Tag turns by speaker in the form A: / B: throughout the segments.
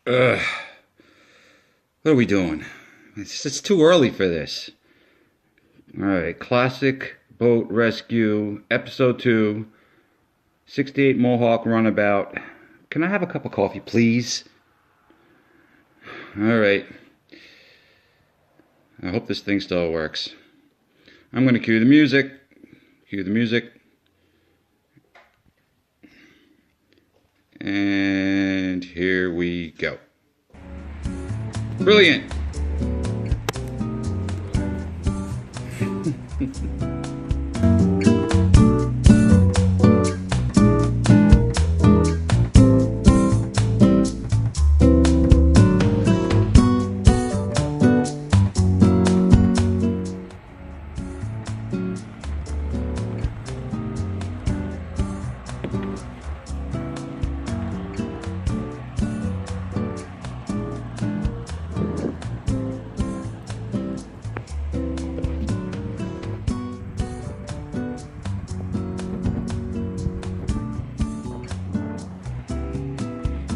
A: Ugh. What are we doing? It's too early for this. Alright, Classic Boat Rescue, Episode 2, 68 Mohawk Runabout. Can I have a cup of coffee, please? Alright. I hope this thing still works. I'm going to cue the music. Cue the music. And here we go. Brilliant!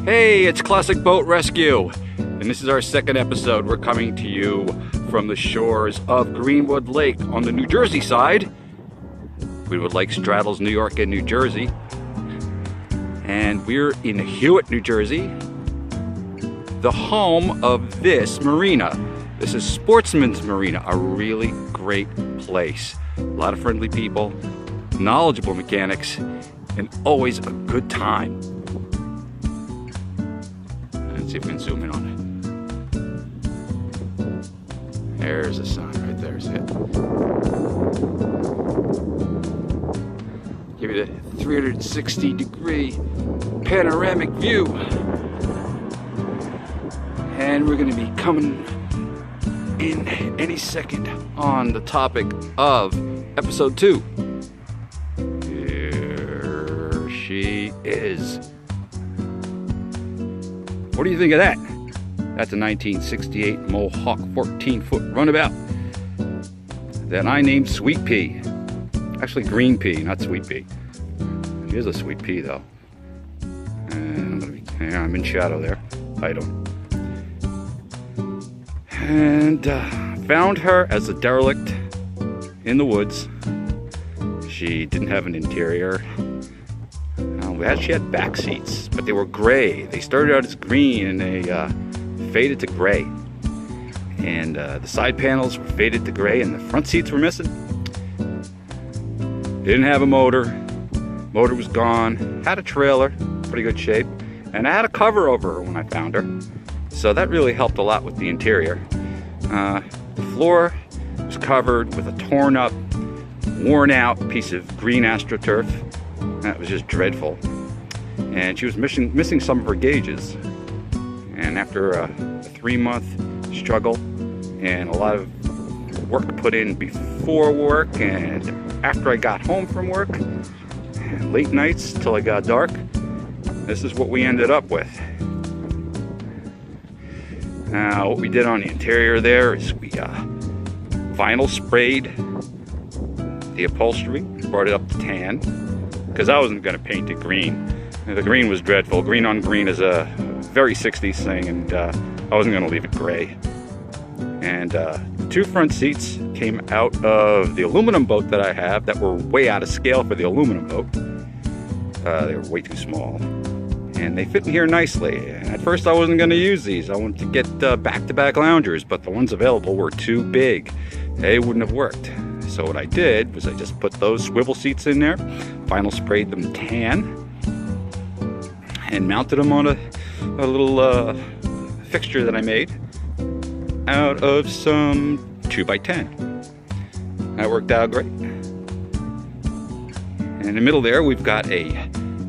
A: Hey, it's Classic Boat Rescue, and this is our second episode. We're coming to you from the shores of Greenwood Lake on the New Jersey side. Greenwood Lake straddles New York and New Jersey, and we're in Hewitt, New Jersey, the home of this marina. This is Sportsman's Marina, a really great place. A lot of friendly people, knowledgeable mechanics, and always a good time. Let's see if we can zoom in on it. There's the sun right there. See it? Give you the 360-degree panoramic view. And we're going to be coming in any second on the topic of episode 2. Here she is. What do you think of that? That's a 1968 Mohawk 14-foot runabout that I named Sweet Pea. Actually green pea, not sweet pea. She is a sweet pea though. And I'm in shadow there. Idle. And found her as a derelict in the woods. She didn't have an interior. She had back seats, but they were gray. They started out as green and they faded to gray. And the side panels were faded to gray and the front seats were missing. Didn't have a motor. Motor was gone. Had a trailer, pretty good shape. And I had a cover over her when I found her. So that really helped a lot with the interior. The floor was covered with a torn up, worn out piece of green AstroTurf. That was just dreadful. And she was missing some of her gauges. And after a 3-month struggle and a lot of work put in before work and after I got home from work, and late nights till it got dark, this is what we ended up with. Now, what we did on the interior there is we vinyl sprayed the upholstery, brought it up to tan, because I wasn't going to paint it green. The green was dreadful. Green on green is a very 60s thing, and I wasn't going to leave it gray. And the 2 front seats came out of the aluminum boat that I have that were way out of scale for the aluminum boat. They were way too small. And they fit in here nicely. And at first I wasn't going to use these. I wanted to get back-to-back loungers, but the ones available were too big. They wouldn't have worked. So what I did was I just put those swivel seats in there, vinyl sprayed them tan, and mounted them on a little fixture that I made out of some 2x10. That worked out great. And in the middle there we've got a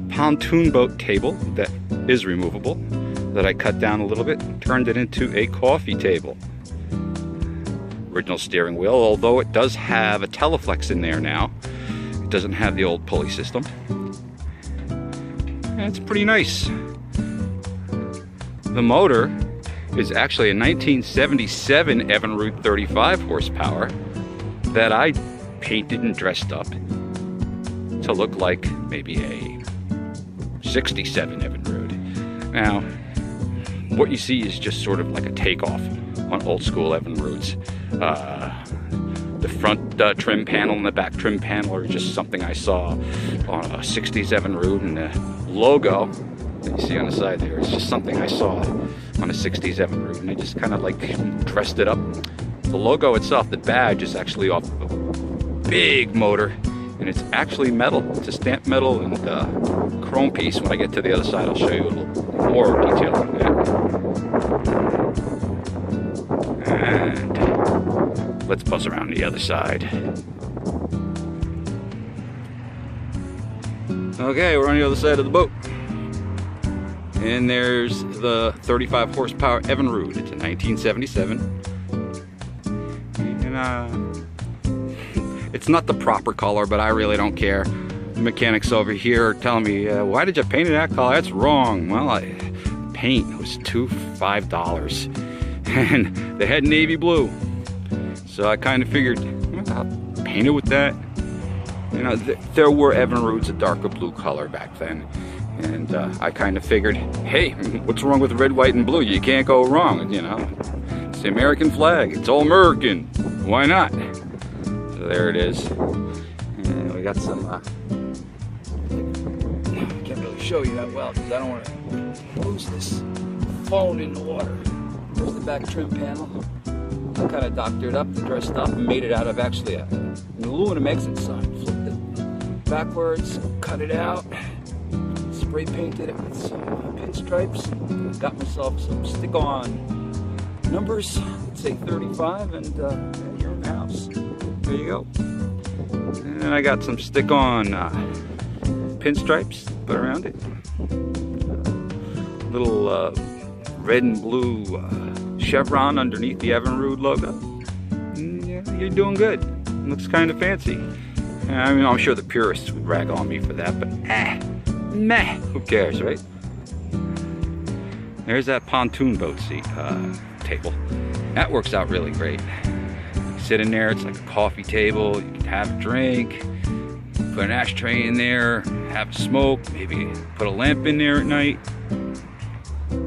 A: pontoon boat table that is removable that I cut down a little bit and turned it into a coffee table. Original steering wheel, although it does have a Teleflex in there now. It doesn't have the old pulley system. And it's pretty nice. The motor is actually a 1977 Evinrude 35 horsepower that I painted and dressed up to look like maybe a 67 Evinrude. Now, what you see is just sort of like a takeoff on old school Evinrudes. The front trim panel and the back trim panel are just something I saw on a 60s Evinrude, and the logo that you see on the side there is just something I saw on a 60s Evinrude, and I just kind of like dressed it up. The logo itself, the badge, is actually off of a big motor, and it's actually metal. It's a stamped metal and chrome piece. When I get to the other side, I'll show you a little more detail on that. And let's buzz around the other side. Okay, we're on the other side of the boat. And there's the 35 horsepower Evinrude. It's a 1977. And it's not the proper color, but I really don't care. The mechanics over here are telling me, why did you paint it that color? That's wrong. Well, paint was $5, and they had navy blue. So I kind of figured, well, I'll paint it with that. You know, there were Evinrudes a darker blue color back then. And I kind of figured, hey, what's wrong with red, white, and blue? You can't go wrong, you know. It's the American flag. It's all American. Why not? So there it is. And we got some, I can't really show you that well because I don't want to lose this phone in the water. There's the back trim panel. I kind of doctored up, dressed up, and made it out of actually an aluminum exit sign. Flipped it backwards, cut it out, spray painted it with some pinstripes. Got myself some stick-on numbers, let's say 35, and you're in the house. There you go. And then I got some stick-on pinstripes put around it. Little red and blue chevron underneath the Evinrude logo. And, yeah, you're doing good. It looks kind of fancy. I mean, I'm sure the purists would rag on me for that, but meh, who cares, right? There's that pontoon boat seat table. That works out really great. You sit in there, it's like a coffee table. You can have a drink, put an ashtray in there, have a smoke, maybe put a lamp in there at night.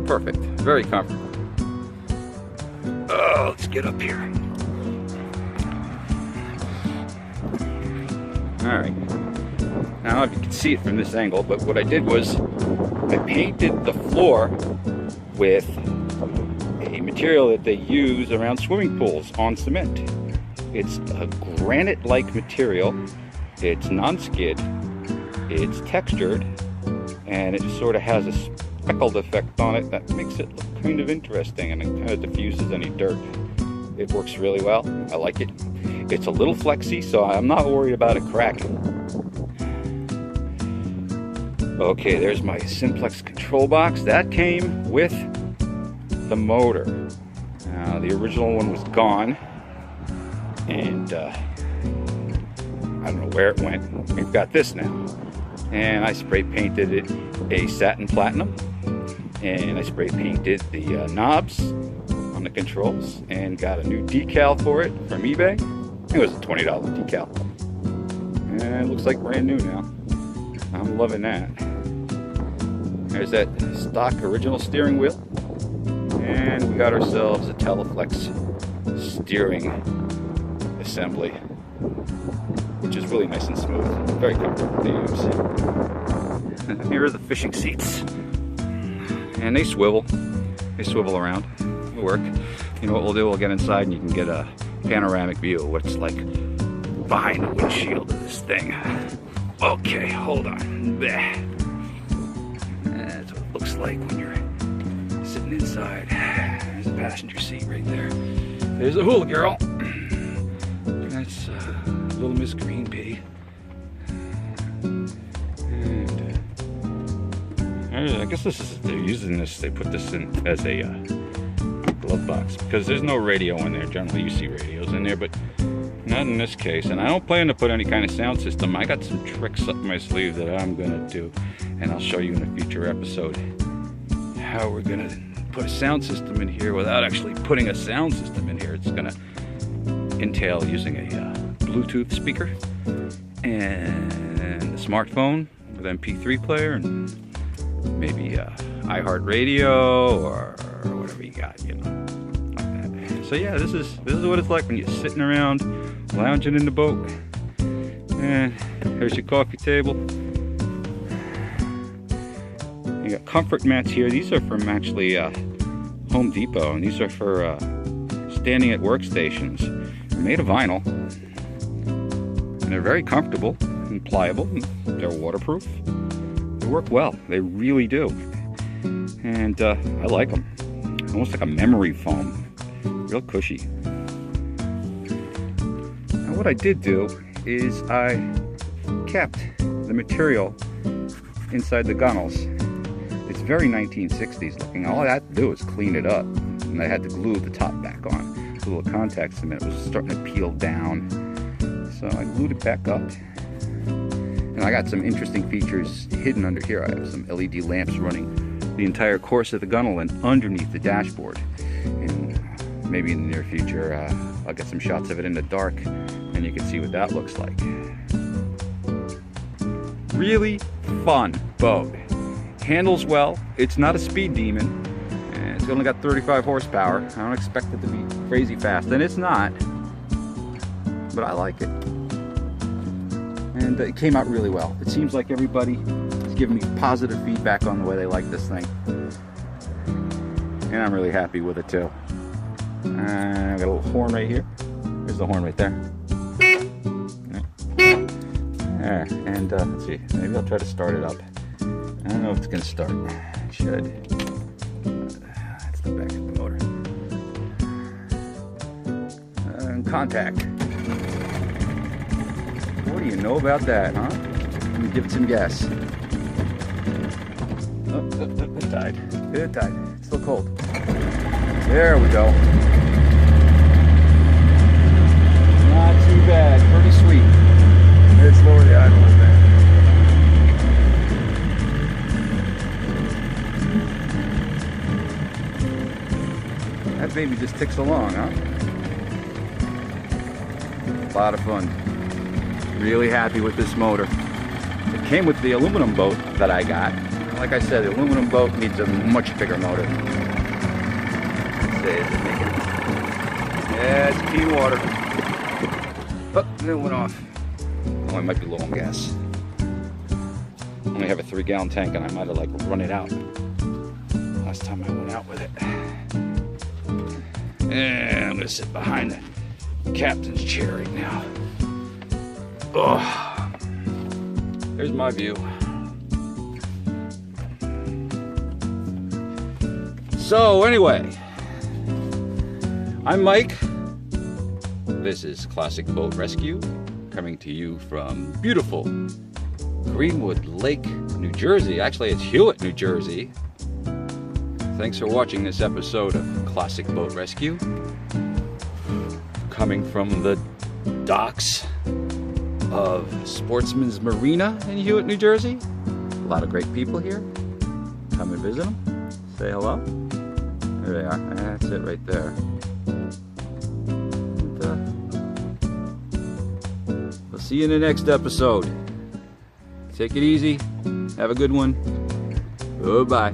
A: Perfect, very comfortable. Oh, let's get up here. All right. Now, I don't know if you can see it from this angle, but what I did was I painted the floor with a material that they use around swimming pools on cement. It's a granite-like material. It's non-skid. It's textured, and it sort of has a speckled effect on it that makes it look kind of interesting, and it kind of diffuses any dirt. It works really well. I like it. It's a little flexy, so I'm not worried about it cracking. Okay, there's my simplex control box. That came with the motor. Now, the original one was gone, and I don't know where it went. We've got this now. And I spray painted it a satin platinum, and I spray painted the knobs on the controls, and got a new decal for it from eBay. It was a $20 decal. And it looks like brand new now. I'm loving that. There's that stock original steering wheel. And we got ourselves a Teleflex steering assembly, which is really nice and smooth. Very comfortable to use. Here are the fishing seats. And they swivel. They swivel around. It'll work. You know what we'll do? We'll get inside and you can get a panoramic view of what it's like behind the windshield of this thing. Okay, hold on. That's what it looks like when you're sitting inside. There's a passenger seat right there. There's a hula girl. That's Little Miss Green Pea. And I guess this is, they're using this, they put this in as a glove box, because there's no radio in there. Generally you see radios in there, but not in this case. And I don't plan to put any kind of sound system. I got some tricks up my sleeve that I'm gonna do, and I'll show you in a future episode how we're gonna put a sound system in here without actually putting a sound system in here. It's gonna entail using a Bluetooth speaker and a smartphone with MP3 player and maybe iHeartRadio or whatever you got, you know, like that. So yeah, this is what it's like when you're sitting around, lounging in the boat. And here's your coffee table. You got comfort mats here. These are from actually Home Depot, and these are for standing at workstations. They're made of vinyl, and they're very comfortable and pliable. And they're waterproof. They work well. They really do. And I like them. Almost like a memory foam. Real cushy. Now what I did do is I kept the material inside the gunnels. It's very 1960s looking. All I had to do was clean it up, and I had to glue the top back on. The little contact cement was starting to peel down, so I glued it back up. And I got some interesting features hidden under here. I have some LED lamps running the entire course of the gunnel and underneath the dashboard. And maybe in the near future, I'll get some shots of it in the dark, and you can see what that looks like. Really fun boat. Handles well. It's not a speed demon. And it's only got 35 horsepower. I don't expect it to be crazy fast, and it's not. But I like it. And it came out really well. It seems like everybody is giving me positive feedback on the way they like this thing. And I'm really happy with it too. I got a little horn right here. There's the horn right there. There. And let's see, maybe I'll try to start it up. I don't know if it's gonna start. It should. That's the back of the motor. And contact. What do you know about that, huh? Let me give it some gas. Oh, it died. It died. It's still cold. There we go. Not too bad. Pretty sweet. Let's lower the idle a bit. That baby just ticks along, huh? A lot of fun. Really happy with this motor. It came with the aluminum boat that I got. And like I said, the aluminum boat needs a much bigger motor. Let's see, is it making it? Yeah, it's clean water. Oh, and it went off. Oh, I might be low on gas. I only have a 3-gallon tank, and I might have like run it out last time I went out with it. And I'm gonna sit behind the captain's chair right now. Oh, there's my view. So anyway, I'm Mike. This is Classic Boat Rescue, coming to you from beautiful Greenwood Lake, New Jersey. Actually, it's Hewitt, New Jersey. Thanks for watching this episode of Classic Boat Rescue, coming from the docks of Sportsman's Marina in Hewitt, New Jersey. A lot of great people here. Come and visit them. Say hello. There they are. That's it right there. And, we'll see you in the next episode. Take it easy. Have a good one. Goodbye.